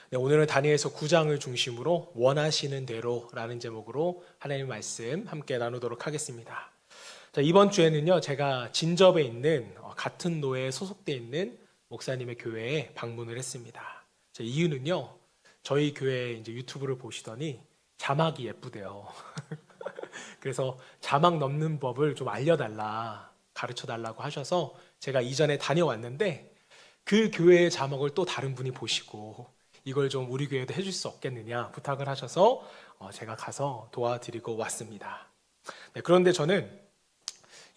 네, 오늘은 다니엘서 9장을 중심으로 원하시는 대로라는 제목으로 하나님의 말씀 함께 나누도록 하겠습니다. 자, 이번 주에는요, 제가 진접에 있는 같은 노회에 소속되어 있는 목사님의 교회에 방문을 했습니다. 자, 이유는요, 저희 교회 이제 유튜브를 보시더니 자막이 예쁘대요. 그래서 자막 넣는 법을 좀 알려달라, 가르쳐 달라고 하셔서 제가 이전에 다녀왔는데 그 교회의 자막을 또 다른 분이 보시고 이걸 좀 우리 교회도 해줄 수 없겠느냐 부탁을 하셔서 제가 가서 도와드리고 왔습니다. 네, 그런데 저는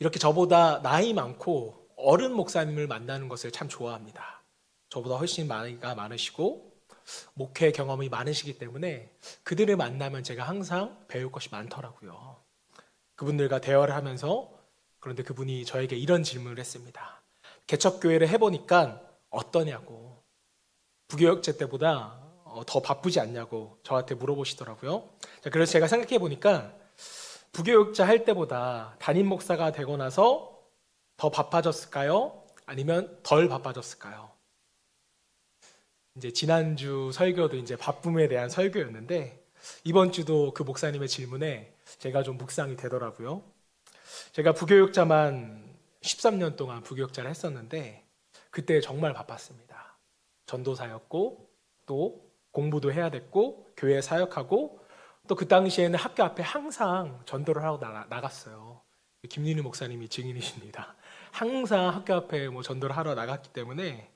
이렇게 저보다 나이 많고 어른 목사님을 만나는 것을 참 좋아합니다. 저보다 훨씬 나이가 많으시고 목회 경험이 많으시기 때문에 그들을 만나면 제가 항상 배울 것이 많더라고요. 그분들과 대화를 하면서 그런데 그분이 저에게 이런 질문을 했습니다. 개척교회를 해보니까 어떠냐고. 부교육제 때보다 더 바쁘지 않냐고 저한테 물어보시더라고요. 자, 그래서 제가 생각해 보니까 부교육자 할 때보다 담임 목사가 되고 나서 더 바빠졌을까요? 아니면 덜 바빠졌을까요? 이제 지난주 설교도 이제 바쁨에 대한 설교였는데 이번 주도 그 목사님의 질문에 제가 좀 묵상이 되더라고요. 제가 부교육자만 13년 동안 부교육자를 했었는데 그때 정말 바빴습니다. 전도사였고 또 공부도 해야 됐고 교회 사역하고 또 그 당시에는 학교 앞에 항상 전도를 하고 나갔어요. 김윤희 목사님이 증인이십니다. 항상 학교 앞에 뭐 전도를 하러 나갔기 때문에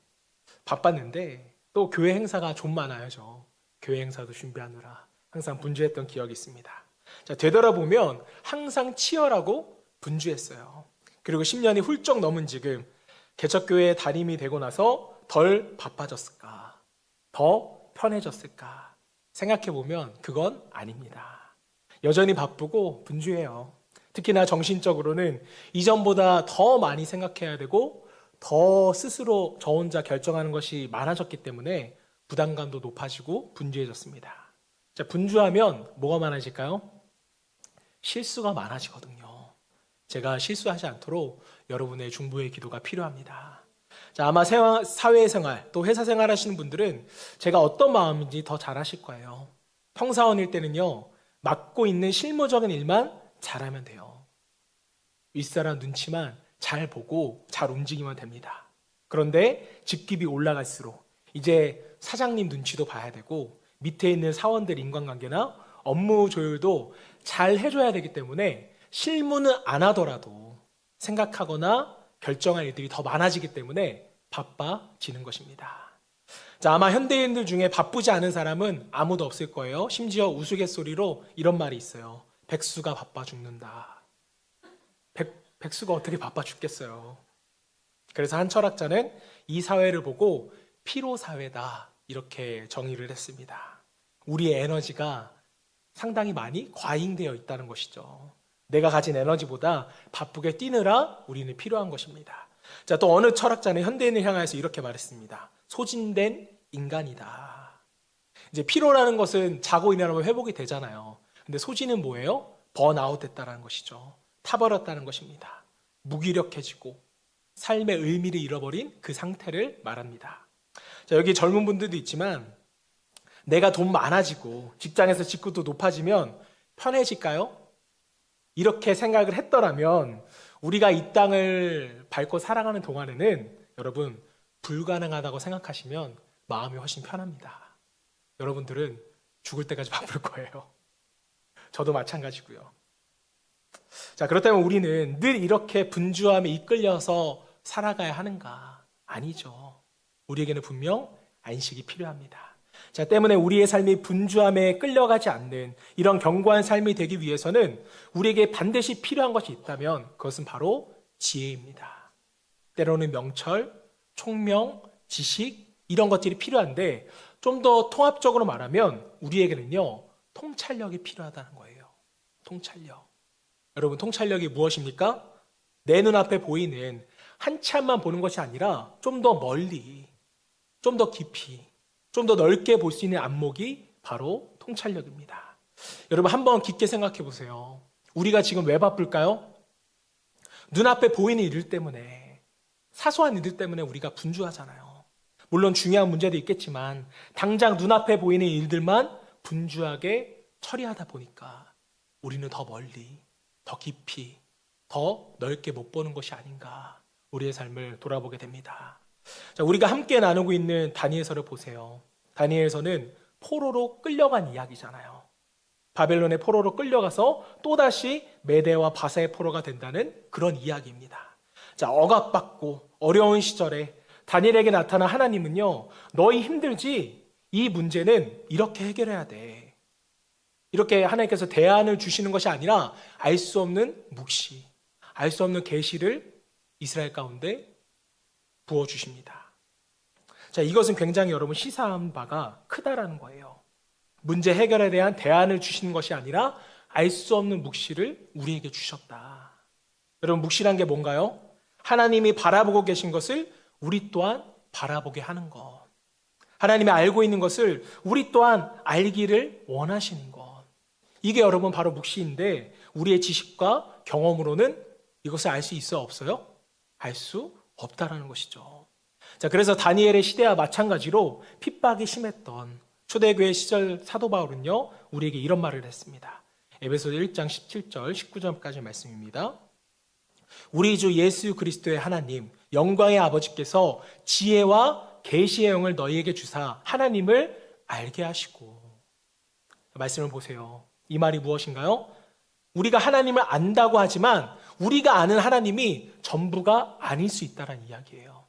바빴는데 또 교회 행사가 좀 많아요. 교회 행사도 준비하느라 항상 분주했던 기억이 있습니다. 자, 되돌아보면 항상 치열하고 분주했어요. 그리고 10년이 훌쩍 넘은 지금 개척교회 담임이 되고 나서 덜 바빠졌을까? 더 편해졌을까? 생각해보면 그건 아닙니다. 여전히 바쁘고 분주해요. 특히나 정신적으로는 이전보다 더 많이 생각해야 되고 더 스스로 저 혼자 결정하는 것이 많아졌기 때문에 부담감도 높아지고 분주해졌습니다. 자, 분주하면 뭐가 많아질까요? 실수가 많아지거든요. 제가 실수하지 않도록 여러분의 중보의 기도가 필요합니다. 자, 아마 사회생활 또 회사생활 하시는 분들은 제가 어떤 마음인지 더 잘 아실 거예요. 평사원일 때는요, 맡고 있는 실무적인 일만 잘하면 돼요. 윗사람 눈치만 잘 보고 잘 움직이면 됩니다. 그런데 직급이 올라갈수록 이제 사장님 눈치도 봐야 되고 밑에 있는 사원들 인간관계나 업무 조율도 잘 해줘야 되기 때문에 실무는 안 하더라도 생각하거나 결정할 일들이 더 많아지기 때문에 바빠지는 것입니다. 자, 아마 현대인들 중에 바쁘지 않은 사람은 아무도 없을 거예요. 심지어 우스갯소리로 이런 말이 있어요. 백수가 바빠 죽는다. 백수가 어떻게 바빠 죽겠어요. 그래서 한 철학자는 이 사회를 보고 피로사회다 이렇게 정의를 했습니다. 우리의 에너지가 상당히 많이 과잉되어 있다는 것이죠. 내가 가진 에너지보다 바쁘게 뛰느라 우리는 필요한 것입니다. 자, 또 어느 철학자는 현대인을 향해서 이렇게 말했습니다. 소진된 인간이다. 이제 피로라는 것은 자고 일어나면 회복이 되잖아요. 근데 소진은 뭐예요? 번아웃 됐다는 것이죠. 타버렸다는 것입니다. 무기력해지고 삶의 의미를 잃어버린 그 상태를 말합니다. 자, 여기 젊은 분들도 있지만 내가 돈 많아지고 직장에서 직급도 높아지면 편해질까요? 이렇게 생각을 했더라면 우리가 이 땅을 밟고 살아가는 동안에는 여러분 불가능하다고 생각하시면 마음이 훨씬 편합니다. 여러분들은 죽을 때까지 바쁠 거예요. 저도 마찬가지고요. 자, 그렇다면 우리는 늘 이렇게 분주함에 이끌려서 살아가야 하는가? 아니죠. 우리에게는 분명 안식이 필요합니다. 자, 때문에 우리의 삶이 분주함에 끌려가지 않는 이런 견고한 삶이 되기 위해서는 우리에게 반드시 필요한 것이 있다면 그것은 바로 지혜입니다. 때로는 명철, 총명, 지식 이런 것들이 필요한데 좀 더 통합적으로 말하면 우리에게는요 통찰력이 필요하다는 거예요. 통찰력. 여러분 통찰력이 무엇입니까? 내 눈앞에 보이는 한참만 보는 것이 아니라 좀 더 멀리, 좀 더 깊이 좀 더 넓게 볼 수 있는 안목이 바로 통찰력입니다. 여러분 한번 깊게 생각해 보세요. 우리가 지금 왜 바쁠까요? 눈앞에 보이는 일들 때문에, 사소한 일들 때문에 우리가 분주하잖아요. 물론 중요한 문제도 있겠지만 당장 눈앞에 보이는 일들만 분주하게 처리하다 보니까 우리는 더 멀리, 더 깊이, 더 넓게 못 보는 것이 아닌가 우리의 삶을 돌아보게 됩니다. 자, 우리가 함께 나누고 있는 다니엘서를 보세요. 다니엘서는 포로로 끌려간 이야기잖아요. 바벨론의 포로로 끌려가서 또다시 메대와 바사의 포로가 된다는 그런 이야기입니다. 자, 억압받고 어려운 시절에 다니엘에게 나타난 하나님은요, 너희 힘들지? 이 문제는 이렇게 해결해야 돼. 이렇게 하나님께서 대안을 주시는 것이 아니라 알 수 없는 묵시, 알 수 없는 계시를 이스라엘 가운데 부어주십니다. 자, 이것은 굉장히 여러분 시사한 바가 크다라는 거예요. 문제 해결에 대한 대안을 주시는 것이 아니라 알 수 없는 묵시를 우리에게 주셨다. 여러분, 묵시란 게 뭔가요? 하나님이 바라보고 계신 것을 우리 또한 바라보게 하는 것. 하나님이 알고 있는 것을 우리 또한 알기를 원하시는 것. 이게 여러분 바로 묵시인데 우리의 지식과 경험으로는 이것을 알 수 있어요, 없어요? 알 수 없다라는 것이죠. 자, 그래서 다니엘의 시대와 마찬가지로 핍박이 심했던 초대교회 시절 사도 바울은요, 우리에게 이런 말을 했습니다. 에베소서 1장 17절, 19절까지 말씀입니다. 우리 주 예수 그리스도의 하나님, 영광의 아버지께서 지혜와 계시의 영을 너희에게 주사 하나님을 알게 하시고. 말씀을 보세요. 이 말이 무엇인가요? 우리가 하나님을 안다고 하지만 우리가 아는 하나님이 전부가 아닐 수 있다는 이야기예요.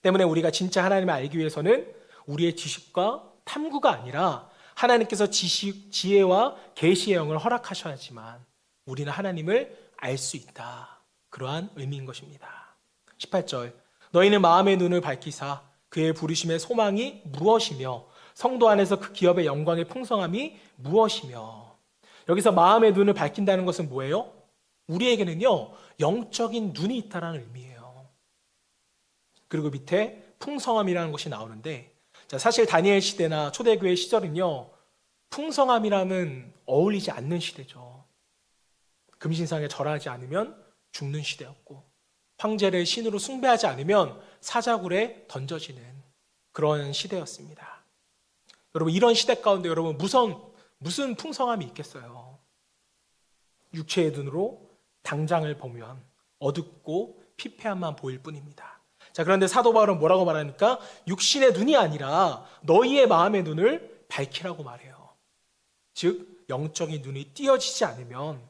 때문에 우리가 진짜 하나님을 알기 위해서는 우리의 지식과 탐구가 아니라 하나님께서 지혜와 계시의 영을 허락하셔야지만 우리는 하나님을 알 수 있다. 그러한 의미인 것입니다. 18절, 너희는 마음의 눈을 밝히사 그의 부르심의 소망이 무엇이며 성도 안에서 그 기업의 영광의 풍성함이 무엇이며. 여기서 마음의 눈을 밝힌다는 것은 뭐예요? 우리에게는요, 영적인 눈이 있다는 의미예요. 그리고 밑에 풍성함이라는 것이 나오는데, 자, 사실 다니엘 시대나 초대교회 시절은요, 풍성함이라는 어울리지 않는 시대죠. 금신상에 절하지 않으면 죽는 시대였고, 황제를 신으로 숭배하지 않으면 사자굴에 던져지는 그런 시대였습니다. 여러분, 이런 시대 가운데 여러분 무슨 풍성함이 있겠어요? 육체의 눈으로 당장을 보면 어둡고 피폐함만 보일 뿐입니다. 자, 그런데 사도 바울은 뭐라고 말하니까 육신의 눈이 아니라 너희의 마음의 눈을 밝히라고 말해요. 즉, 영적인 눈이 띄어지지 않으면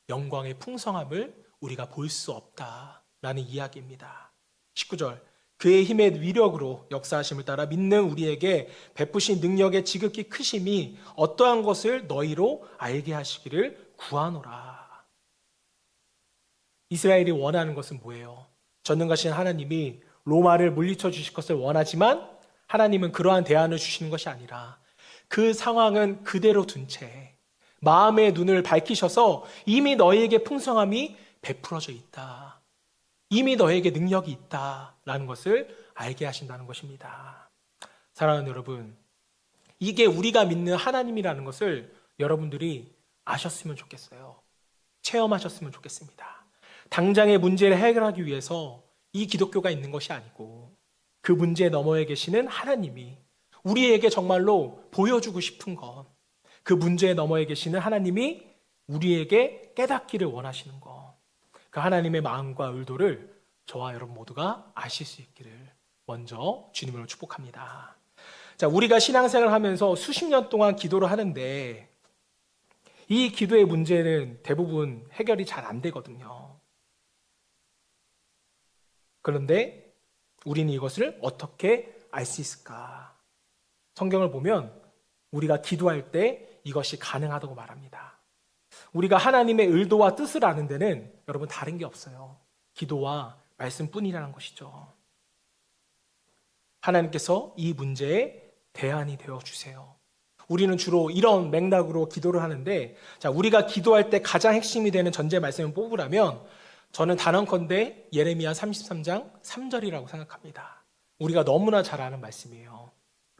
영광의 풍성함을 우리가 볼 수 없다라는 이야기입니다. 19절, 그의 힘의 위력으로 역사하심을 따라 믿는 우리에게 베푸신 능력의 지극히 크심이 어떠한 것을 너희로 알게 하시기를 구하노라. 이스라엘이 원하는 것은 뭐예요? 전능하신 하나님이 로마를 물리쳐 주실 것을 원하지만 하나님은 그러한 대안을 주시는 것이 아니라 그 상황은 그대로 둔 채 마음의 눈을 밝히셔서 이미 너희에게 풍성함이 베풀어져 있다. 이미 너에게 능력이 있다라는 것을 알게 하신다는 것입니다. 사랑하는 여러분, 이게 우리가 믿는 하나님이라는 것을 여러분들이 아셨으면 좋겠어요. 체험하셨으면 좋겠습니다. 당장의 문제를 해결하기 위해서 이 기독교가 있는 것이 아니고 그 문제 너머에 계시는 하나님이 우리에게 정말로 보여주고 싶은 것, 그 문제 너머에 계시는 하나님이 우리에게 깨닫기를 원하시는 것, 그 하나님의 마음과 의도를 저와 여러분 모두가 아실 수 있기를 먼저 주님으로 축복합니다. 자, 우리가 신앙생활을 하면서 수십 년 동안 기도를 하는데 이 기도의 문제는 대부분 해결이 잘 안 되거든요. 그런데 우리는 이것을 어떻게 알 수 있을까? 성경을 보면 우리가 기도할 때 이것이 가능하다고 말합니다. 우리가 하나님의 의도와 뜻을 아는 데는 여러분 다른 게 없어요. 기도와 말씀뿐이라는 것이죠. 하나님께서 이 문제에 대안이 되어 주세요. 우리는 주로 이런 맥락으로 기도를 하는데, 자, 우리가 기도할 때 가장 핵심이 되는 전제 말씀을 뽑으라면 저는 단언컨대 예레미야 33장 3절이라고 생각합니다. 우리가 너무나 잘 아는 말씀이에요.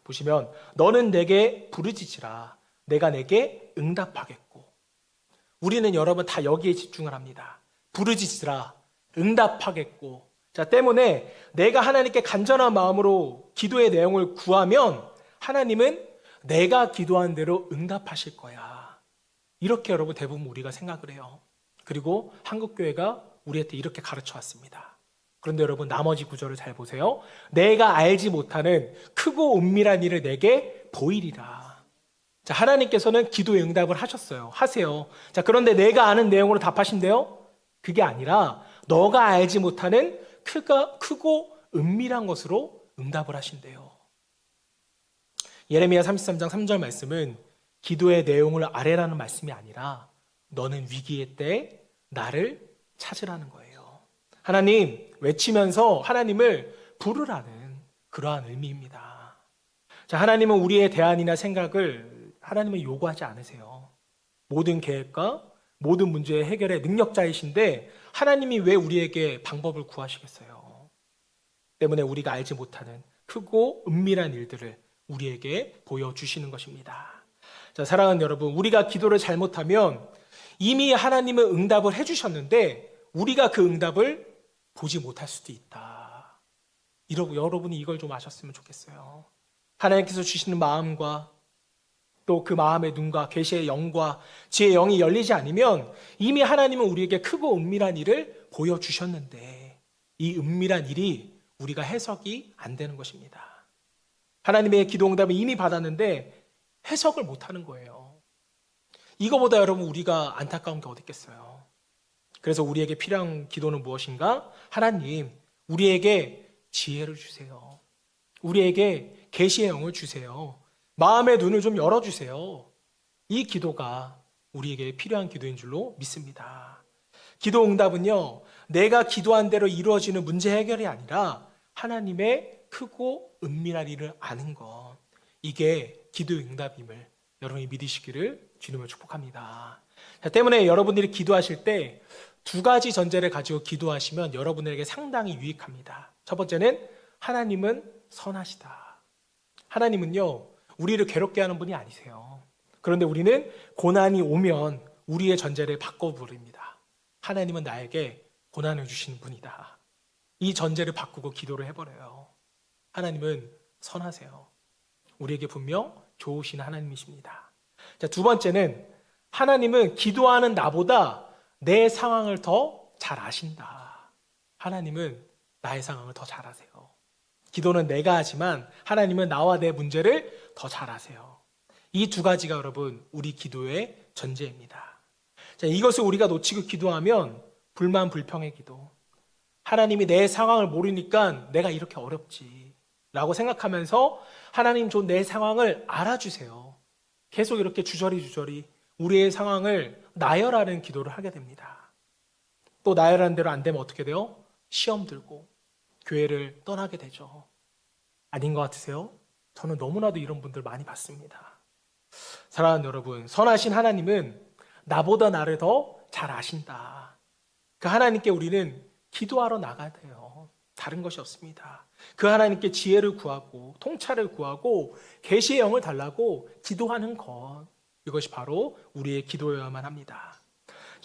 보시면 너는 내게 부르짖으라 내가 내게 응답하겠고. 우리는 여러분 다 여기에 집중을 합니다. 부르짖으라 응답하겠고. 자, 때문에 내가 하나님께 간절한 마음으로 기도의 내용을 구하면 하나님은 내가 기도한 대로 응답하실 거야. 이렇게 여러분 대부분 우리가 생각을 해요. 그리고 한국교회가 우리한테 이렇게 가르쳐 왔습니다. 그런데 여러분 나머지 구절을 잘 보세요. 내가 알지 못하는 크고 은밀한 일을 내게 보이리라. 자, 하나님께서는 기도의 응답을 하셨어요. 하세요. 자, 그런데 내가 아는 내용으로 답하신대요? 그게 아니라 너가 알지 못하는 크고 은밀한 것으로 응답을 하신대요. 예레미야 33장 3절 말씀은 기도의 내용을 아뢰라는 말씀이 아니라 너는 위기의 때 나를 찾으라는 거예요. 하나님 외치면서 하나님을 부르라는 그러한 의미입니다. 자, 하나님은 우리의 대안이나 생각을 하나님은 요구하지 않으세요. 모든 계획과 모든 문제의 해결의 능력자이신데 하나님이 왜 우리에게 방법을 구하시겠어요? 때문에 우리가 알지 못하는 크고 은밀한 일들을 우리에게 보여주시는 것입니다. 자, 사랑하는 여러분, 우리가 기도를 잘못하면 이미 하나님은 응답을 해주셨는데 우리가 그 응답을 보지 못할 수도 있다. 여러분이 이걸 좀 아셨으면 좋겠어요. 하나님께서 주시는 마음과 또 그 마음의 눈과 계시의 영과 지혜의 영이 열리지 않으면 이미 하나님은 우리에게 크고 은밀한 일을 보여주셨는데 이 은밀한 일이 우리가 해석이 안 되는 것입니다. 하나님의 기도 응답을 이미 받았는데 해석을 못하는 거예요. 이거보다 여러분 우리가 안타까운 게 어디 있겠어요. 그래서 우리에게 필요한 기도는 무엇인가? 하나님, 우리에게 지혜를 주세요. 우리에게 계시의 영을 주세요. 마음의 눈을 좀 열어주세요. 이 기도가 우리에게 필요한 기도인 줄로 믿습니다. 기도 응답은요, 내가 기도한 대로 이루어지는 문제 해결이 아니라 하나님의 크고 은밀한 일을 아는 것, 이게 기도 응답임을 여러분이 믿으시기를 주님을 축복합니다. 때문에 여러분들이 기도하실 때 두 가지 전제를 가지고 기도하시면 여러분에게 상당히 유익합니다. 첫 번째는 하나님은 선하시다. 하나님은요, 우리를 괴롭게 하는 분이 아니세요. 그런데 우리는 고난이 오면 우리의 전제를 바꿔버립니다. 하나님은 나에게 고난을 주시는 분이다. 이 전제를 바꾸고 기도를 해버려요. 하나님은 선하세요. 우리에게 분명 좋으신 하나님이십니다. 자, 두 번째는 하나님은 기도하는 나보다 내 상황을 더 잘 아신다. 하나님은 나의 상황을 더 잘 아세요. 기도는 내가 하지만 하나님은 나와 내 문제를 더 잘 아세요. 이 두 가지가 여러분 우리 기도의 전제입니다. 자, 이것을 우리가 놓치고 기도하면 불만 불평의 기도. 하나님이 내 상황을 모르니까 내가 이렇게 어렵지 라고 생각하면서 하나님 좀 내 상황을 알아주세요. 계속 이렇게 주저리 우리의 상황을 나열하는 기도를 하게 됩니다. 또 나열하는 대로 안 되면 어떻게 돼요? 시험 들고 교회를 떠나게 되죠. 아닌 것 같으세요? 저는 너무나도 이런 분들 많이 봤습니다. 사랑하는 여러분, 선하신 하나님은 나보다 나를 더 잘 아신다. 그 하나님께 우리는 기도하러 나가야 돼요. 다른 것이 없습니다. 그 하나님께 지혜를 구하고 통찰을 구하고 계시의 영을 달라고 기도하는 것, 이것이 바로 우리의 기도여야만 합니다.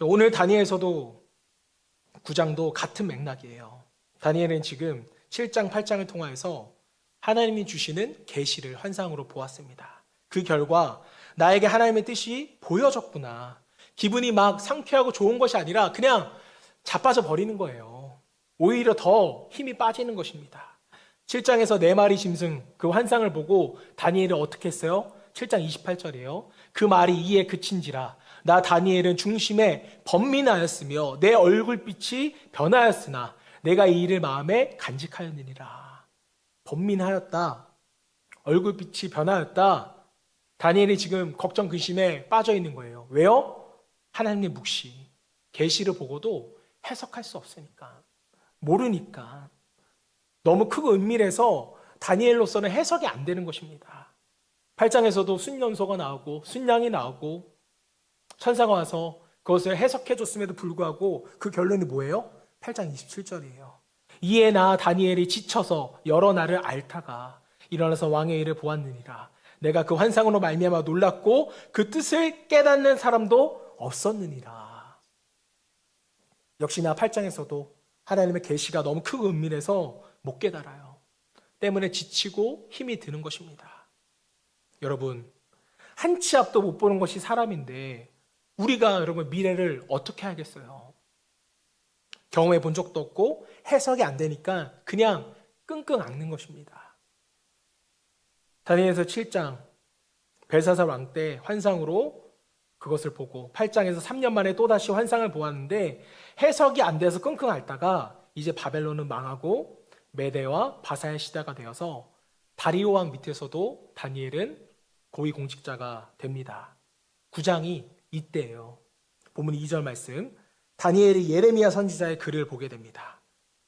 오늘 다니엘서도 9장도 같은 맥락이에요. 다니엘은 지금 7장, 8장을 통하여서 하나님이 주시는 계시를 환상으로 보았습니다. 그 결과 나에게 하나님의 뜻이 보여졌구나. 기분이 막 상쾌하고 좋은 것이 아니라 그냥 자빠져 버리는 거예요. 오히려 더 힘이 빠지는 것입니다. 7장에서 네 마리 짐승 그 환상을 보고 다니엘은 어떻게 했어요? 7장 28절이에요. 그 말이 이에 그친지라 나 다니엘은 중심에 번민하였으며 내 얼굴빛이 변하였으나 내가 이 일을 마음에 간직하였느니라. 번민하였다. 얼굴빛이 변하였다. 다니엘이 지금 걱정 근심에 빠져 있는 거예요. 왜요? 하나님의 묵시, 계시를 보고도 해석할 수 없으니까. 모르니까. 너무 크고 은밀해서 다니엘로서는 해석이 안 되는 것입니다. 8장에서도 순연소가 나오고 순양이 나오고 천사가 와서 그것을 해석해 줬음에도 불구하고 그 결론이 뭐예요? 8장 27절이에요. 이에 나 다니엘이 지쳐서 여러 날을 앓다가 일어나서 왕의 일을 보았느니라. 내가 그 환상으로 말미암아 놀랐고 그 뜻을 깨닫는 사람도 없었느니라. 역시나 8장에서도 하나님의 계시가 너무 크고 은밀해서 못 깨달아요. 때문에 지치고 힘이 드는 것입니다. 여러분, 한 치 앞도 못 보는 것이 사람인데 우리가 여러분 미래를 어떻게 알겠어요? 경험해 본 적도 없고 해석이 안 되니까 그냥 끙끙 앓는 것입니다. 다니엘서 7장 벨사살 왕 때 환상으로 그것을 보고 8장에서 3년 만에 또다시 환상을 보았는데 해석이 안 돼서 끙끙 앓다가 이제 바벨론은 망하고 메대와 바사의 시대가 되어서 다리오 왕 밑에서도 다니엘은 고위공직자가 됩니다. 9장이 이때예요. 본문 2절 말씀, 다니엘이 예레미야 선지자의 글을 보게 됩니다.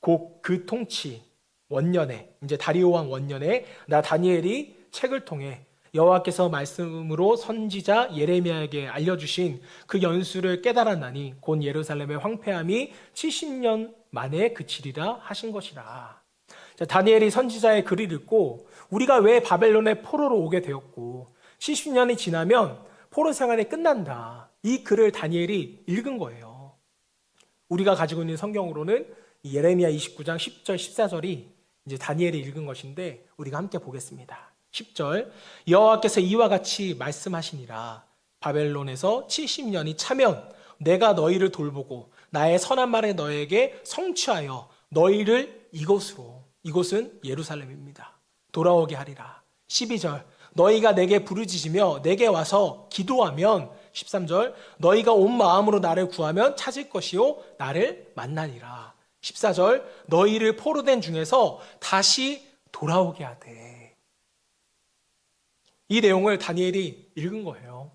곧 그 통치 원년에, 이제 다리오 왕 원년에 나 다니엘이 책을 통해 여호와께서 말씀으로 선지자 예레미야에게 알려주신 그 연수를 깨달았나니 곧 예루살렘의 황폐함이 70년 만에 그치리라 하신 것이라. 자, 다니엘이 선지자의 글을 읽고 우리가 왜 바벨론의 포로로 오게 되었고 70년이 지나면 포로 생활이 끝난다. 이 글을 다니엘이 읽은 거예요. 우리가 가지고 있는 성경으로는 예레미야 29장 10절 14절이 이제 다니엘이 읽은 것인데 우리가 함께 보겠습니다. 10절, 여호와께서 이와 같이 말씀하시니라. 바벨론에서 70년이 차면 내가 너희를 돌보고 나의 선한 말에 너에게 성취하여 너희를 이곳으로, 이곳은 예루살렘입니다, 돌아오게 하리라. 12절, 너희가 내게 부르짖으며 내게 와서 기도하면 13절, 너희가 온 마음으로 나를 구하면 찾을 것이요 나를 만나리라. 14절, 너희를 포로된 중에서 다시 돌아오게 하되. 이 내용을 다니엘이 읽은 거예요.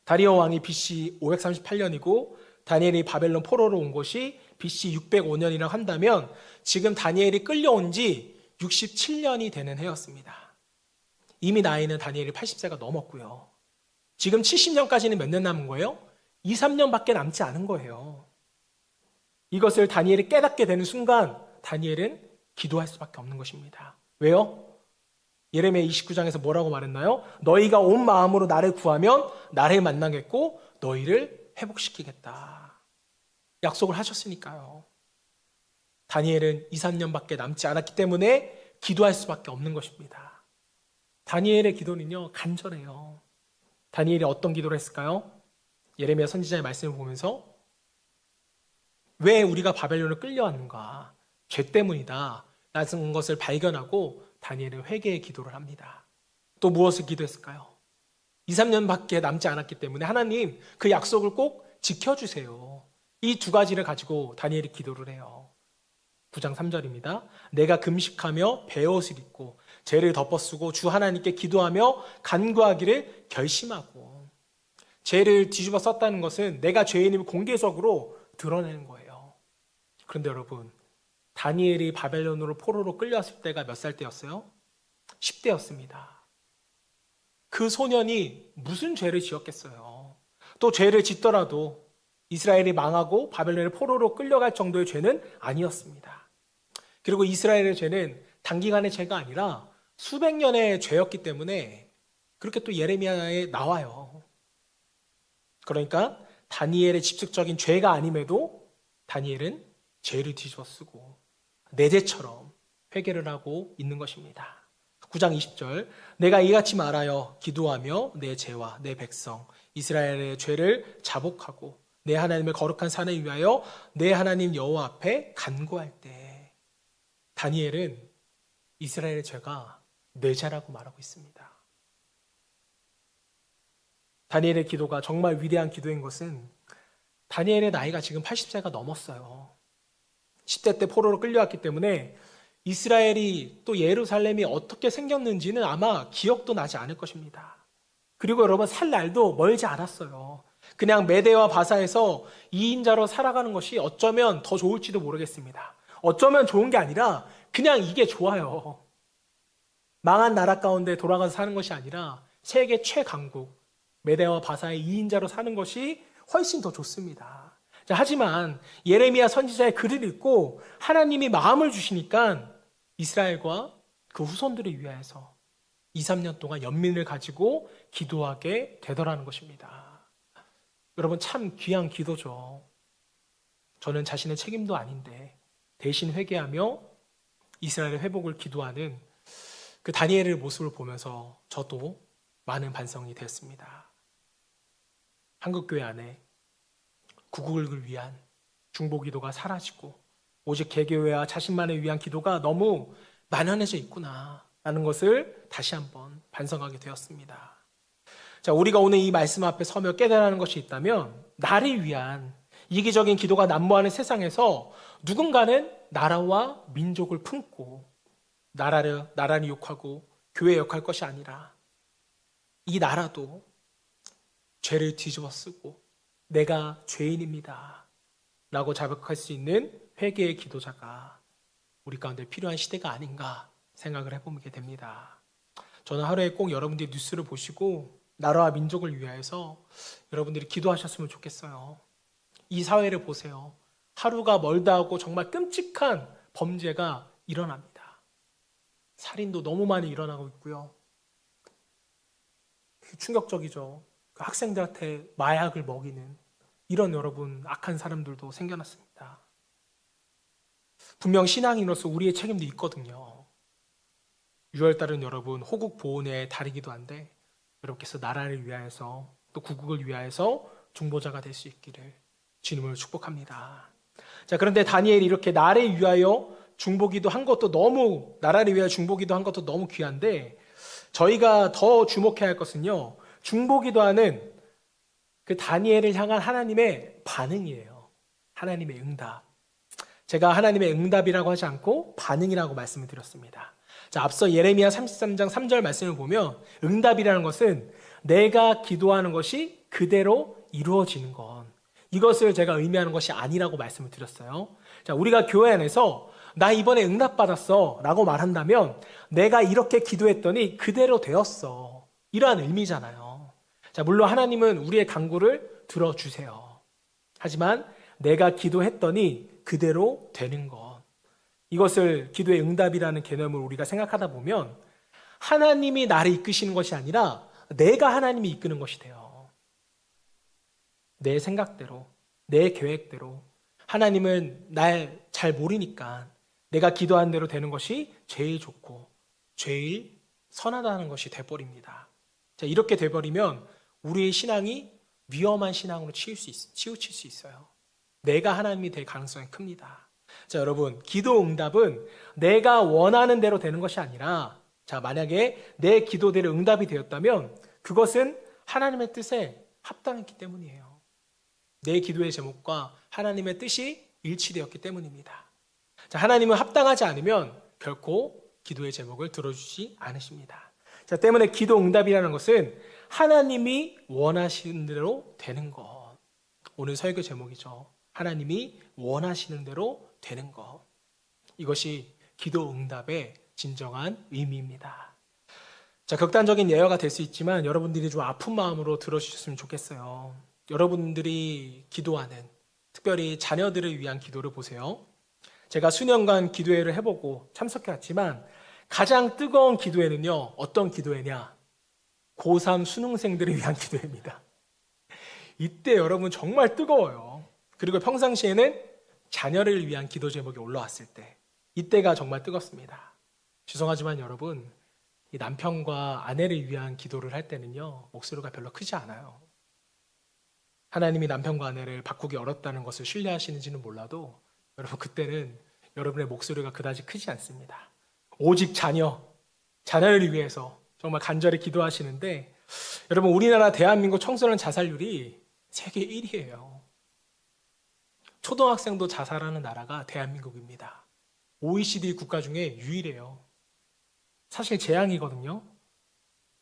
다리오 왕이 BC 538년이고 다니엘이 바벨론 포로로 온 것이 BC 605년이라고 한다면 지금 다니엘이 끌려온 지 67년이 되는 해였습니다. 이미 나이는 다니엘이 80세가 넘었고요. 지금 70년까지는 몇 년 남은 거예요? 2, 3년밖에 남지 않은 거예요. 이것을 다니엘이 깨닫게 되는 순간 다니엘은 기도할 수밖에 없는 것입니다. 왜요? 예레미야 29장에서 뭐라고 말했나요? 너희가 온 마음으로 나를 구하면 나를 만나겠고 너희를 회복시키겠다. 약속을 하셨으니까요. 다니엘은 2, 3년밖에 남지 않았기 때문에 기도할 수밖에 없는 것입니다. 다니엘의 기도는요, 간절해요. 다니엘이 어떤 기도를 했을까요? 예레미야 선지자의 말씀을 보면서 왜 우리가 바벨론을 끌려왔는가? 죄 때문이다 라는 것을 발견하고 다니엘은 회개의 기도를 합니다. 또 무엇을 기도했을까요? 2, 3년밖에 남지 않았기 때문에 하나님 그 약속을 꼭 지켜주세요. 이 두 가지를 가지고 다니엘이 기도를 해요. 9장 3절입니다. 내가 금식하며 베옷을 입고 죄를 덮어쓰고 주 하나님께 기도하며 간구하기를 결심하고. 죄를 뒤집어 썼다는 것은 내가 죄인임을 공개적으로 드러내는 거예요. 그런데 여러분, 다니엘이 바벨론으로 포로로 끌려왔을 때가 몇 살 때였어요? 10대였습니다. 그 소년이 무슨 죄를 지었겠어요? 또 죄를 짓더라도 이스라엘이 망하고 바벨론의 포로로 끌려갈 정도의 죄는 아니었습니다. 그리고 이스라엘의 죄는 단기간의 죄가 아니라 수백 년의 죄였기 때문에 그렇게 또 예레미야에 나와요. 그러니까 다니엘의 직접적인 죄가 아님에도 다니엘은 죄를 뒤집어 쓰고 내 죄처럼 회개를 하고 있는 것입니다. 9장 20절, 내가 이같이 말하여 기도하며 내 죄와 내 백성 이스라엘의 죄를 자복하고 내 하나님의 거룩한 산을 위하여 내 하나님 여호와 앞에 간구할 때. 다니엘은 이스라엘의 죄가 내 죄라고 말하고 있습니다. 다니엘의 기도가 정말 위대한 기도인 것은 다니엘의 나이가 지금 80세가 넘었어요. 10대 때 포로로 끌려왔기 때문에 이스라엘이 또 예루살렘이 어떻게 생겼는지는 아마 기억도 나지 않을 것입니다. 그리고 여러분, 살 날도 멀지 않았어요. 그냥 메대와 바사에서 2인자로 살아가는 것이 어쩌면 더 좋을지도 모르겠습니다. 어쩌면 좋은 게 아니라 그냥 이게 좋아요. 망한 나라 가운데 돌아가서 사는 것이 아니라 세계 최강국 메대와 바사의 2인자로 사는 것이 훨씬 더 좋습니다. 자, 하지만 예레미야 선지자의 글을 읽고 하나님이 마음을 주시니까 이스라엘과 그 후손들을 위하여서 2, 3년 동안 연민을 가지고 기도하게 되더라는 것입니다. 여러분, 참 귀한 기도죠. 저는 자신의 책임도 아닌데 대신 회개하며 이스라엘의 회복을 기도하는 그 다니엘의 모습을 보면서 저도 많은 반성이 되었습니다. 한국교회 안에 구국을 위한 중보기도가 사라지고 오직 개교회와 자신만을 위한 기도가 너무 만연해져 있구나라는 것을 다시 한번 반성하게 되었습니다. 자, 우리가 오늘 이 말씀 앞에 서며 깨달아는 것이 있다면 나를 위한 이기적인 기도가 난무하는 세상에서 누군가는 나라와 민족을 품고 나라를 욕하고 교회 욕할 것이 아니라 이 나라도 죄를 뒤집어 쓰고 내가 죄인입니다 라고 자백할 수 있는 회개의 기도자가 우리 가운데 필요한 시대가 아닌가 생각을 해보게 됩니다. 저는 하루에 꼭 여러분들이 뉴스를 보시고 나라와 민족을 위하여서 여러분들이 기도하셨으면 좋겠어요. 이 사회를 보세요. 하루가 멀다 하고 정말 끔찍한 범죄가 일어납니다. 살인도 너무 많이 일어나고 있고요. 충격적이죠. 그 학생들한테 마약을 먹이는 이런 여러분 악한 사람들도 생겨났습니다. 분명 신앙인으로서 우리의 책임도 있거든요. 6월달은 여러분 호국 보훈의 달이기도 한데 여러분께서 나라를 위하여서 또 구국을 위하여서 중보자가 될 수 있기를 주님을 축복합니다. 자, 그런데 다니엘이 이렇게 나라를 위하여 중보기도 한 것도 너무 나라를 위하여 중보기도 한 것도 너무 귀한데 저희가 더 주목해야 할 것은요. 중보기도하는 그 다니엘을 향한 하나님의 반응이에요. 하나님의 응답. 제가 하나님의 응답이라고 하지 않고 반응이라고 말씀을 드렸습니다. 자, 앞서 예레미야 33장 3절 말씀을 보면 응답이라는 것은 내가 기도하는 것이 그대로 이루어지는 것. 이것을 제가 의미하는 것이 아니라고 말씀을 드렸어요. 자, 우리가 교회 안에서 나 이번에 응답받았어 라고 말한다면 내가 이렇게 기도했더니 그대로 되었어. 이러한 의미잖아요. 자, 물론 하나님은 우리의 간구를 들어주세요. 하지만 내가 기도했더니 그대로 되는 것. 이것을 기도의 응답이라는 개념을 우리가 생각하다 보면 하나님이 나를 이끄시는 것이 아니라 내가 하나님이 이끄는 것이 돼요. 내 생각대로, 내 계획대로. 하나님은 날 잘 모르니까 내가 기도한 대로 되는 것이 제일 좋고 제일 선하다는 것이 돼버립니다. 자, 이렇게 돼버리면 우리의 신앙이 위험한 신앙으로 치우칠 수 있어요. 내가 하나님이 될 가능성이 큽니다. 자, 여러분, 기도 응답은 내가 원하는 대로 되는 것이 아니라 자, 만약에 내 기도대로 응답이 되었다면 그것은 하나님의 뜻에 합당했기 때문이에요. 내 기도의 제목과 하나님의 뜻이 일치되었기 때문입니다. 자, 하나님은 합당하지 않으면 결코 기도의 제목을 들어주지 않으십니다. 자, 때문에 기도 응답이라는 것은 하나님이 원하시는 대로 되는 것. 오늘 설교 제목이죠. 하나님이 원하시는 대로 되는 것. 이것이 기도 응답의 진정한 의미입니다. 자, 극단적인 예화가 될 수 있지만 여러분들이 좀 아픈 마음으로 들어주셨으면 좋겠어요. 여러분들이 기도하는 특별히 자녀들을 위한 기도를 보세요. 제가 수년간 기도회를 해보고 참석해왔지만 가장 뜨거운 기도회는요. 어떤 기도회냐? 고3 수능생들을 위한 기도회입니다. 이때 여러분 정말 뜨거워요. 그리고 평상시에는 자녀를 위한 기도 제목이 올라왔을 때 이때가 정말 뜨겁습니다. 죄송하지만 여러분 이 남편과 아내를 위한 기도를 할 때는요. 목소리가 별로 크지 않아요. 하나님이 남편과 아내를 바꾸기 어렵다는 것을 신뢰하시는지는 몰라도 여러분 그때는 여러분의 목소리가 그다지 크지 않습니다. 오직 자녀를 위해서 정말 간절히 기도하시는데 여러분 우리나라 대한민국 청소년 자살률이 세계 1위예요. 초등학생도 자살하는 나라가 대한민국입니다. OECD 국가 중에 유일해요. 사실 재앙이거든요.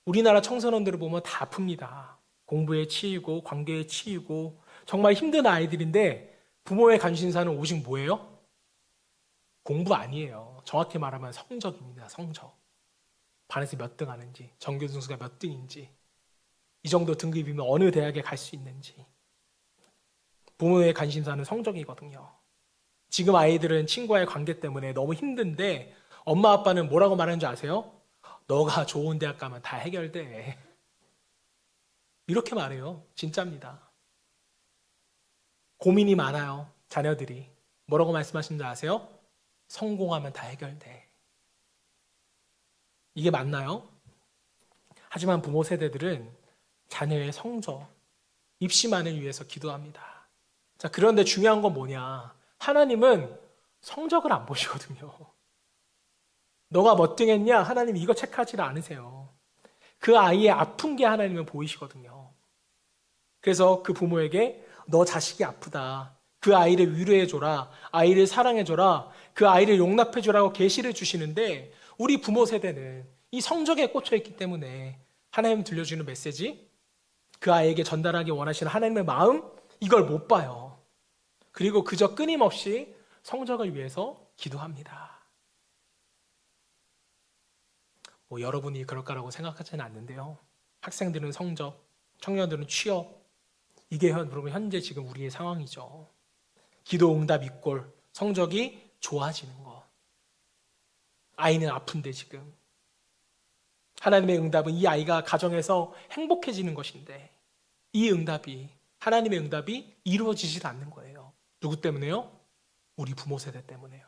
우리나라 청소년들을 보면 다 아픕니다. 공부에 치이고 관계에 치이고 정말 힘든 아이들인데 부모의 관심사는 오직 뭐예요? 공부 아니에요. 정확히 말하면 성적입니다. 성적. 반에서 몇 등 하는지, 전교 등수가 몇 등인지, 이 정도 등급이면 어느 대학에 갈 수 있는지. 부모의 관심사는 성적이거든요. 지금 아이들은 친구와의 관계 때문에 너무 힘든데 엄마 아빠는 뭐라고 말하는 줄 아세요? 너가 좋은 대학 가면 다 해결돼. 이렇게 말해요. 진짜입니다. 고민이 많아요. 자녀들이 뭐라고 말씀하시는지 아세요? 성공하면 다 해결돼. 이게 맞나요? 하지만 부모 세대들은 자녀의 성적, 입시만을 위해서 기도합니다. 자, 그런데 중요한 건 뭐냐? 하나님은 성적을 안 보시거든요. 너가 멋등했냐? 하나님 이거 체크하지 않으세요. 그 아이의 아픈 게 하나님은 보이시거든요. 그래서 그 부모에게 너 자식이 아프다. 그 아이를 위로해줘라. 아이를 사랑해줘라. 그 아이를 용납해줘라고 계시를 주시는데 우리 부모 세대는 이 성적에 꽂혀있기 때문에 하나님 들려주는 메시지, 그 아이에게 전달하기 원하시는 하나님의 마음, 이걸 못 봐요. 그리고 그저 끊임없이 성적을 위해서 기도합니다. 여러분이 그럴 거라고 생각하지는 않는데요. 학생들은 성적, 청년들은 취업, 이게 여러분 현재 지금 우리의 상황이죠. 기도 응답 이꼴 성적이 좋아지는 것. 아이는 아픈데 지금. 하나님의 응답은 이 아이가 가정에서 행복해지는 것인데 이 응답이, 하나님의 응답이 이루어지질 않는 거예요. 누구 때문에요? 우리 부모 세대 때문에요.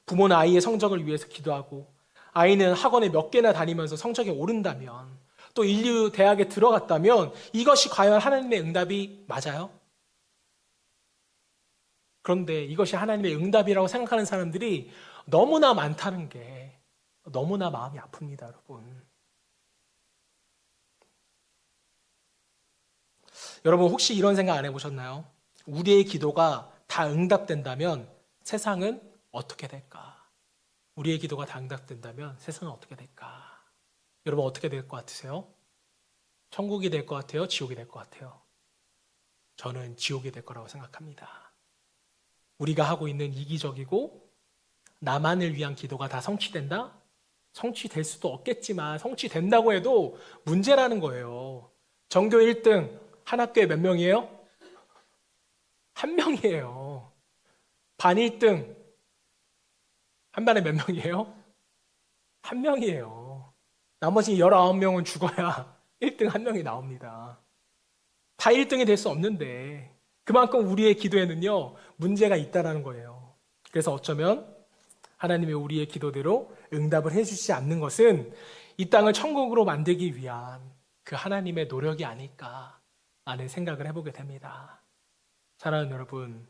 부모는 아이의 성적을 위해서 기도하고 아이는 학원에 몇 개나 다니면서 성적이 오른다면 또 인류 대학에 들어갔다면 이것이 과연 하나님의 응답이 맞아요? 그런데 이것이 하나님의 응답이라고 생각하는 사람들이 너무나 많다는 게 너무나 마음이 아픕니다, 여러분. 여러분 혹시 이런 생각 안 해보셨나요? 우리의 기도가 다 응답된다면 세상은 어떻게 될까? 우리의 기도가 다 응답된다면 세상은 어떻게 될까? 여러분 어떻게 될 것 같으세요? 천국이 될 것 같아요? 지옥이 될 것 같아요? 저는 지옥이 될 거라고 생각합니다. 우리가 하고 있는 이기적이고 나만을 위한 기도가 다 성취된다? 성취될 수도 없겠지만 성취된다고 해도 문제라는 거예요. 전교 1등 한 학교에 몇 명이에요? 한 명이에요. 반 1등 한 반에 몇 명이에요? 한 명이에요. 나머지 19명은 죽어야 1등 한 명이 나옵니다. 다 1등이 될 수 없는데 그만큼 우리의 기도에는요 문제가 있다는 거예요. 그래서 어쩌면 하나님이 우리의 기도대로 응답을 해주시지 않는 것은 이 땅을 천국으로 만들기 위한 그 하나님의 노력이 아닐까 라는 생각을 해보게 됩니다. 사랑하는 여러분,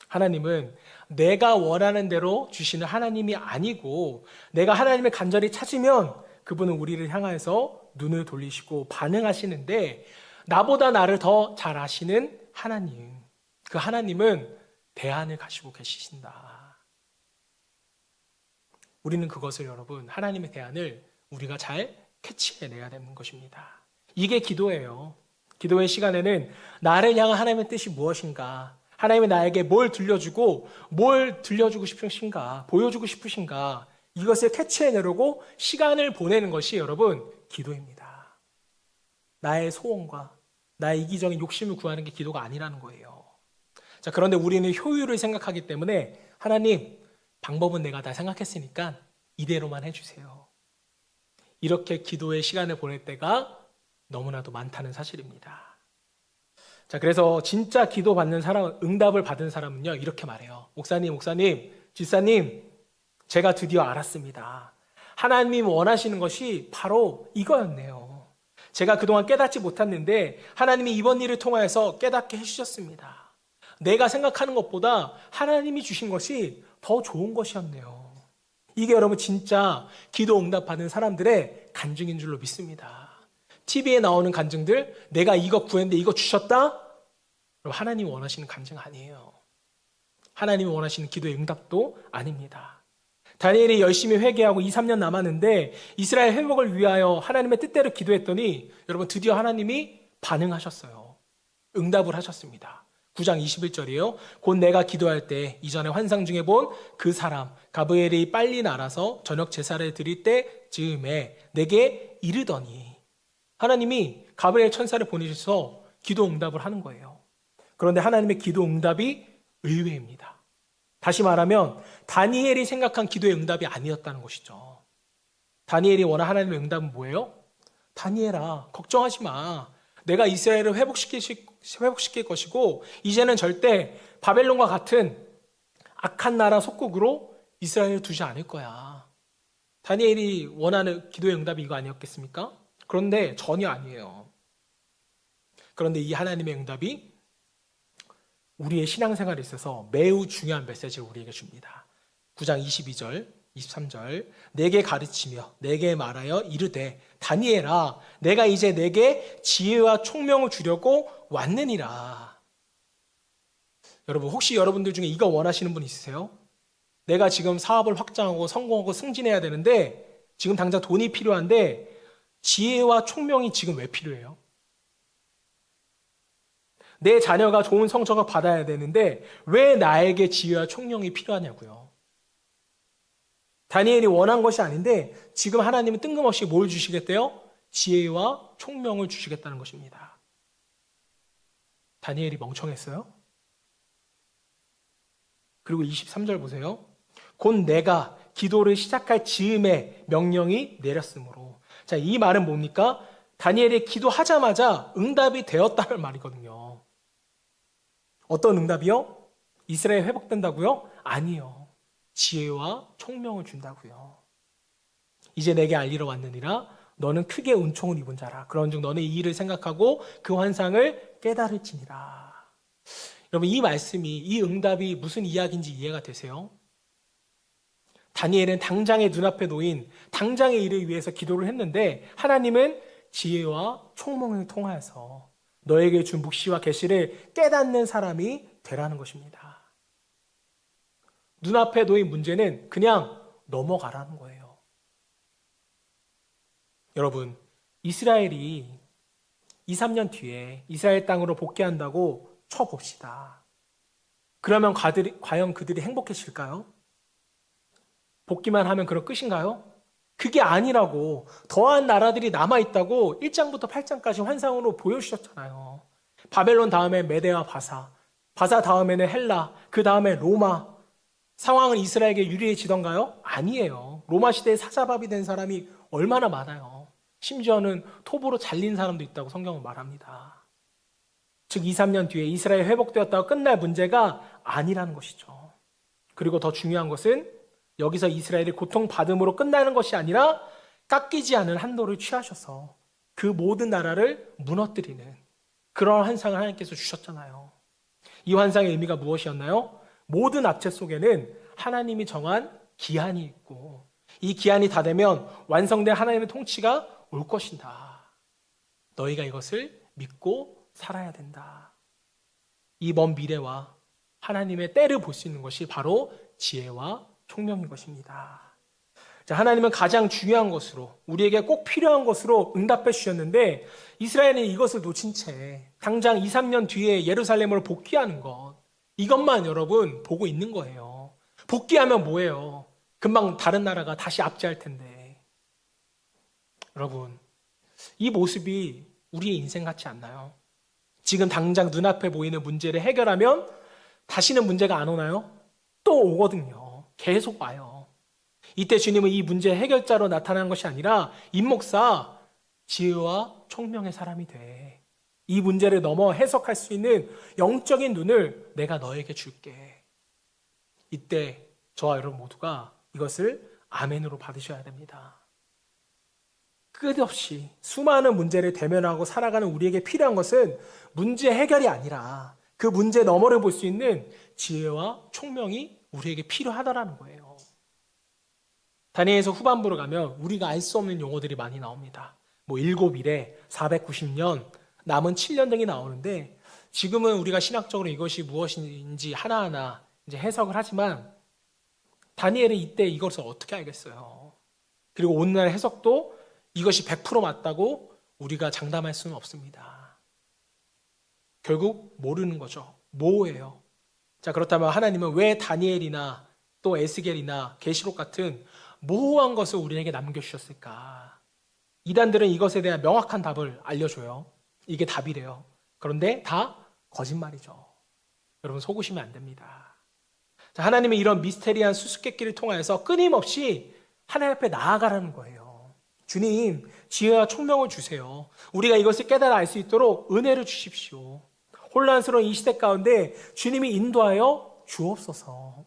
하나님은 내가 원하는 대로 주시는 하나님이 아니고 내가 하나님을 간절히 찾으면 그분은 우리를 향해서 눈을 돌리시고 반응하시는데 나보다 나를 더 잘 아시는 하나님, 그 하나님은 대안을 가지고 계시신다. 우리는 그것을 여러분 하나님의 대안을 우리가 잘 캐치해내야 되는 것입니다. 이게 기도예요. 기도의 시간에는 나를 향한 하나님의 뜻이 무엇인가, 하나님이 나에게 뭘 들려주고 뭘 들려주고 싶으신가, 보여주고 싶으신가, 이것을 캐치해내려고 시간을 보내는 것이 여러분 기도입니다. 나의 소원과 나의 이기적인 욕심을 구하는 게 기도가 아니라는 거예요. 자, 그런데 우리는 효율을 생각하기 때문에 하나님 방법은 내가 다 생각했으니까 이대로만 해주세요. 이렇게 기도의 시간을 보낼 때가 너무나도 많다는 사실입니다. 자, 그래서 진짜 기도 받는 사람, 응답을 받은 사람은요 이렇게 말해요. 목사님, 집사님, 제가 드디어 알았습니다. 하나님 원하시는 것이 바로 이거였네요. 제가 그동안 깨닫지 못했는데 하나님이 이번 일을 통하여서 깨닫게 해주셨습니다. 내가 생각하는 것보다 하나님이 주신 것이 더 좋은 것이었네요. 이게 여러분 진짜 기도 응답 받은 사람들의 간증인 줄로 믿습니다. TV에 나오는 간증들, 내가 이거 구했는데 이거 주셨다? 그럼 하나님이 원하시는 간증 아니에요. 하나님이 원하시는 기도의 응답도 아닙니다. 다니엘이 열심히 회개하고 2, 3년 남았는데 이스라엘 회복을 위하여 하나님의 뜻대로 기도했더니 여러분 드디어 하나님이 반응하셨어요. 응답을 하셨습니다. 9장 21절이에요. 곧 내가 기도할 때 이전에 환상 중에 본 그 사람 가브리엘이 빨리 날아서 저녁 제사를 드릴 때 즈음에 내게 이르더니, 하나님이 가브리엘 천사를 보내셔서 기도 응답을 하는 거예요. 그런데 하나님의 기도 응답이 의외입니다. 다시 말하면 다니엘이 생각한 기도의 응답이 아니었다는 것이죠. 다니엘이 원한 하나님의 응답은 뭐예요? 다니엘아, 걱정하지 마. 내가 이스라엘을 회복시킬 회복시킬 것이고 이제는 절대 바벨론과 같은 악한 나라 속국으로 이스라엘을 두지 않을 거야. 다니엘이 원하는 기도의 응답이 이거 아니었겠습니까? 그런데 전혀 아니에요. 그런데 이 하나님의 응답이 우리의 신앙생활에 있어서 매우 중요한 메시지를 우리에게 줍니다. 9장 22절, 23절 내게 가르치며 내게 말하여 이르되 다니엘아 내가 이제 내게 지혜와 총명을 주려고 왔느니라. 여러분 혹시 여러분들 중에 이거 원하시는 분 있으세요? 내가 지금 사업을 확장하고 성공하고 승진해야 되는데 지금 당장 돈이 필요한데 지혜와 총명이 지금 왜 필요해요? 내 자녀가 좋은 성적을 받아야 되는데 왜 나에게 지혜와 총명이 필요하냐고요. 다니엘이 원한 것이 아닌데 지금 하나님은 뜬금없이 뭘 주시겠대요? 지혜와 총명을 주시겠다는 것입니다. 다니엘이 멍청했어요? 그리고 23절 보세요. 곧 내가 기도를 시작할 즈음에 명령이 내렸으므로. 자, 이 말은 뭡니까? 다니엘이 기도하자마자 응답이 되었다는 말이거든요. 어떤 응답이요? 이스라엘 회복된다고요? 아니요. 지혜와 총명을 준다고요. 이제 내게 알리러 왔느니라 너는 크게 은총을 입은 자라. 그런즉 너는 이 일을 생각하고 그 환상을 깨달을지니라. 여러분 이 말씀이 이 응답이 무슨 이야기인지 이해가 되세요? 다니엘은 당장의 눈앞에 놓인 당장의 일을 위해서 기도를 했는데 하나님은 지혜와 총명을 통하여서 너에게 준 묵시와 계시를 깨닫는 사람이 되라는 것입니다. 눈앞에 놓인 문제는 그냥 넘어가라는 거예요. 여러분, 이스라엘이 2, 3년 뒤에 이스라엘 땅으로 복귀한다고 쳐봅시다. 그러면 과연 그들이 행복해질까요? 복귀만 하면 그럼 끝인가요? 그게 아니라고 더한 나라들이 남아있다고 1장부터 8장까지 환상으로 보여주셨잖아요. 바벨론 다음에 메데와 바사, 바사 다음에는 헬라, 그 다음에 로마. 상황은 이스라엘에게 유리해지던가요? 아니에요. 로마 시대에 사자밥이 된 사람이 얼마나 많아요. 심지어는 톱으로 잘린 사람도 있다고 성경은 말합니다. 즉 2, 3년 뒤에 이스라엘 회복되었다고 끝날 문제가 아니라는 것이죠. 그리고 더 중요한 것은 여기서 이스라엘이 고통받음으로 끝나는 것이 아니라 깎이지 않은 한도를 취하셔서 그 모든 나라를 무너뜨리는 그런 환상을 하나님께서 주셨잖아요. 이 환상의 의미가 무엇이었나요? 모든 압체 속에는 하나님이 정한 기한이 있고 이 기한이 다 되면 완성된 하나님의 통치가 올 것이다. 너희가 이것을 믿고 살아야 된다. 이 먼 미래와 하나님의 때를 볼 수 있는 것이 바로 지혜와 총명인 것입니다. 자, 하나님은 가장 중요한 것으로 우리에게 꼭 필요한 것으로 응답해 주셨는데 이스라엘은 이것을 놓친 채 당장 2, 3년 뒤에 예루살렘으로 복귀하는 것 이것만 여러분 보고 있는 거예요. 복귀하면 뭐예요? 금방 다른 나라가 다시 압제할 텐데. 여러분 이 모습이 우리의 인생 같지 않나요? 지금 당장 눈앞에 보이는 문제를 해결하면 다시는 문제가 안 오나요? 또 오거든요. 계속 와요. 이때 주님은 이 문제 해결자로 나타난 것이 아니라 임목사 지혜와 총명의 사람이 돼. 이 문제를 넘어 해석할 수 있는 영적인 눈을 내가 너에게 줄게. 이때 저와 여러분 모두가 이것을 아멘으로 받으셔야 됩니다. 끝없이 수많은 문제를 대면하고 살아가는 우리에게 필요한 것은 문제 해결이 아니라 그 문제 너머를 볼 수 있는 지혜와 총명이 우리에게 필요하다라는 거예요. 다니엘서 후반부로 가면 우리가 알 수 없는 용어들이 많이 나옵니다. 뭐 7일에 490년, 남은 7년 등이 나오는데 지금은 우리가 신학적으로 이것이 무엇인지 하나하나 이제 해석을 하지만 다니엘은 이때 이것을 어떻게 알겠어요? 그리고 오늘날 해석도 이것이 100% 맞다고 우리가 장담할 수는 없습니다. 결국 모르는 거죠. 모호해요. 자, 그렇다면 하나님은 왜 다니엘이나 또 에스겔이나 계시록 같은 모호한 것을 우리에게 남겨주셨을까? 이단들은 이것에 대한 명확한 답을 알려줘요. 이게 답이래요. 그런데 다 거짓말이죠. 여러분 속으시면 안 됩니다. 자, 하나님은 이런 미스테리한 수수께끼를 통하여서 끊임없이 하나님 앞에 나아가라는 거예요. 주님, 지혜와 총명을 주세요. 우리가 이것을 깨달아 알 수 있도록 은혜를 주십시오. 혼란스러운 이 시대 가운데 주님이 인도하여 주옵소서.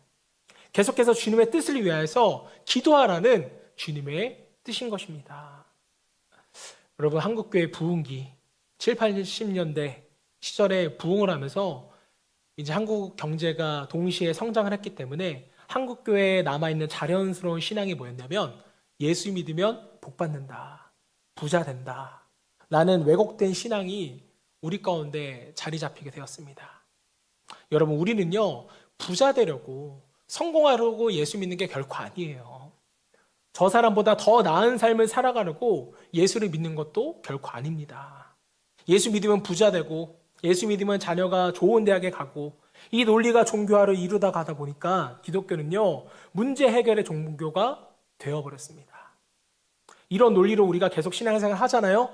계속해서 주님의 뜻을 위하여서 기도하라는 주님의 뜻인 것입니다. 여러분, 한국교회 부흥기 7, 80년대 시절에 부흥을 하면서 이제 한국 경제가 동시에 성장을 했기 때문에 한국교회에 남아있는 자연스러운 신앙이 뭐였냐면 예수 믿으면 복 받는다, 부자 된다 라는 왜곡된 신앙이 우리 가운데 자리 잡히게 되었습니다. 여러분, 우리는요 부자 되려고 성공하려고 예수 믿는 게 결코 아니에요. 저 사람보다 더 나은 삶을 살아가려고 예수를 믿는 것도 결코 아닙니다. 예수 믿으면 부자 되고 예수 믿으면 자녀가 좋은 대학에 가고 이 논리가 종교화를 이루다 가다 보니까 기독교는요 문제 해결의 종교가 되어버렸습니다. 이런 논리로 우리가 계속 신앙생활 하잖아요.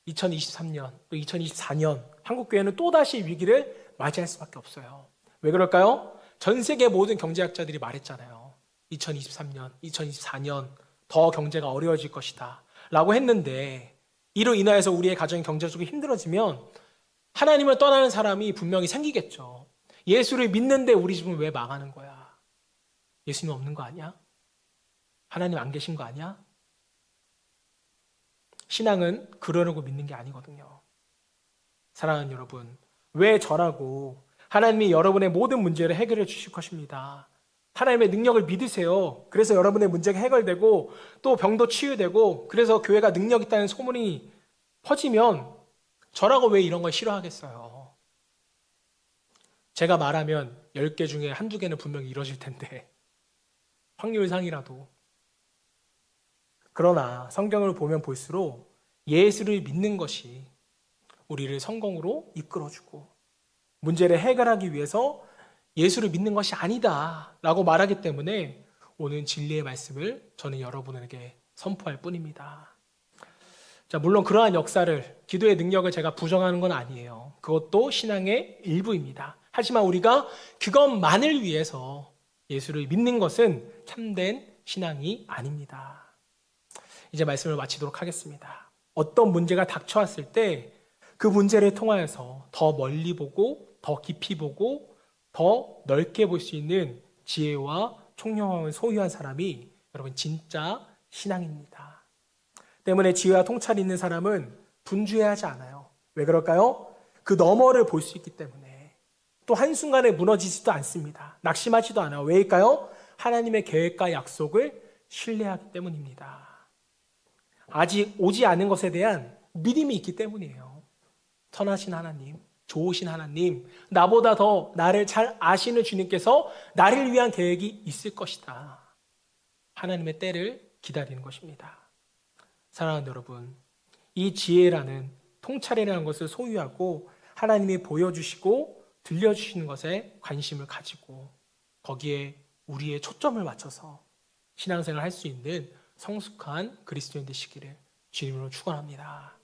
2023년 또 2024년 한국교회는 또다시 위기를 맞이할 수밖에 없어요. 왜 그럴까요? 전 세계 모든 경제학자들이 말했잖아요. 2023년, 2024년 더 경제가 어려워질 것이다 라고 했는데, 이로 인하여서 우리의 가정이 경제적으로 힘들어지면 하나님을 떠나는 사람이 분명히 생기겠죠. 예수를 믿는데 우리 집은 왜 망하는 거야? 예수님 없는 거 아니야? 하나님 안 계신 거 아니야? 신앙은 그러려고 믿는 게 아니거든요. 사랑하는 여러분, 왜 저라고 하나님이 여러분의 모든 문제를 해결해 주실 것입니다. 하나님의 능력을 믿으세요. 그래서 여러분의 문제가 해결되고 또 병도 치유되고 그래서 교회가 능력 있다는 소문이 퍼지면 저라고 왜 이런 걸 싫어하겠어요? 제가 말하면 10개 중에 한두 개는 분명히 이루어질 텐데 확률상이라도. 그러나 성경을 보면 볼수록 예수를 믿는 것이 우리를 성공으로 이끌어주고 문제를 해결하기 위해서 예수를 믿는 것이 아니다 라고 말하기 때문에 오늘 진리의 말씀을 저는 여러분에게 선포할 뿐입니다. 자, 물론 그러한 역사를, 기도의 능력을 제가 부정하는 건 아니에요. 그것도 신앙의 일부입니다. 하지만 우리가 그것만을 위해서 예수를 믿는 것은 참된 신앙이 아닙니다. 이제 말씀을 마치도록 하겠습니다. 어떤 문제가 닥쳐왔을 때 그 문제를 통하여서 더 멀리 보고 더 깊이 보고 더 넓게 볼 수 있는 지혜와 총명함을 소유한 사람이 여러분 진짜 신앙입니다. 때문에 지혜와 통찰이 있는 사람은 분주해하지 않아요. 왜 그럴까요? 그 너머를 볼 수 있기 때문에. 또 한순간에 무너지지도 않습니다. 낙심하지도 않아요. 왜일까요? 하나님의 계획과 약속을 신뢰하기 때문입니다. 아직 오지 않은 것에 대한 믿음이 있기 때문이에요. 선하신 하나님, 좋으신 하나님, 나보다 더 나를 잘 아시는 주님께서 나를 위한 계획이 있을 것이다. 하나님의 때를 기다리는 것입니다. 사랑하는 여러분, 이 지혜라는 통찰이라는 것을 소유하고 하나님이 보여주시고 들려주시는 것에 관심을 가지고 거기에 우리의 초점을 맞춰서 신앙생활을 할 수 있는 성숙한 그리스도인 되시기를 주님으로 축원합니다.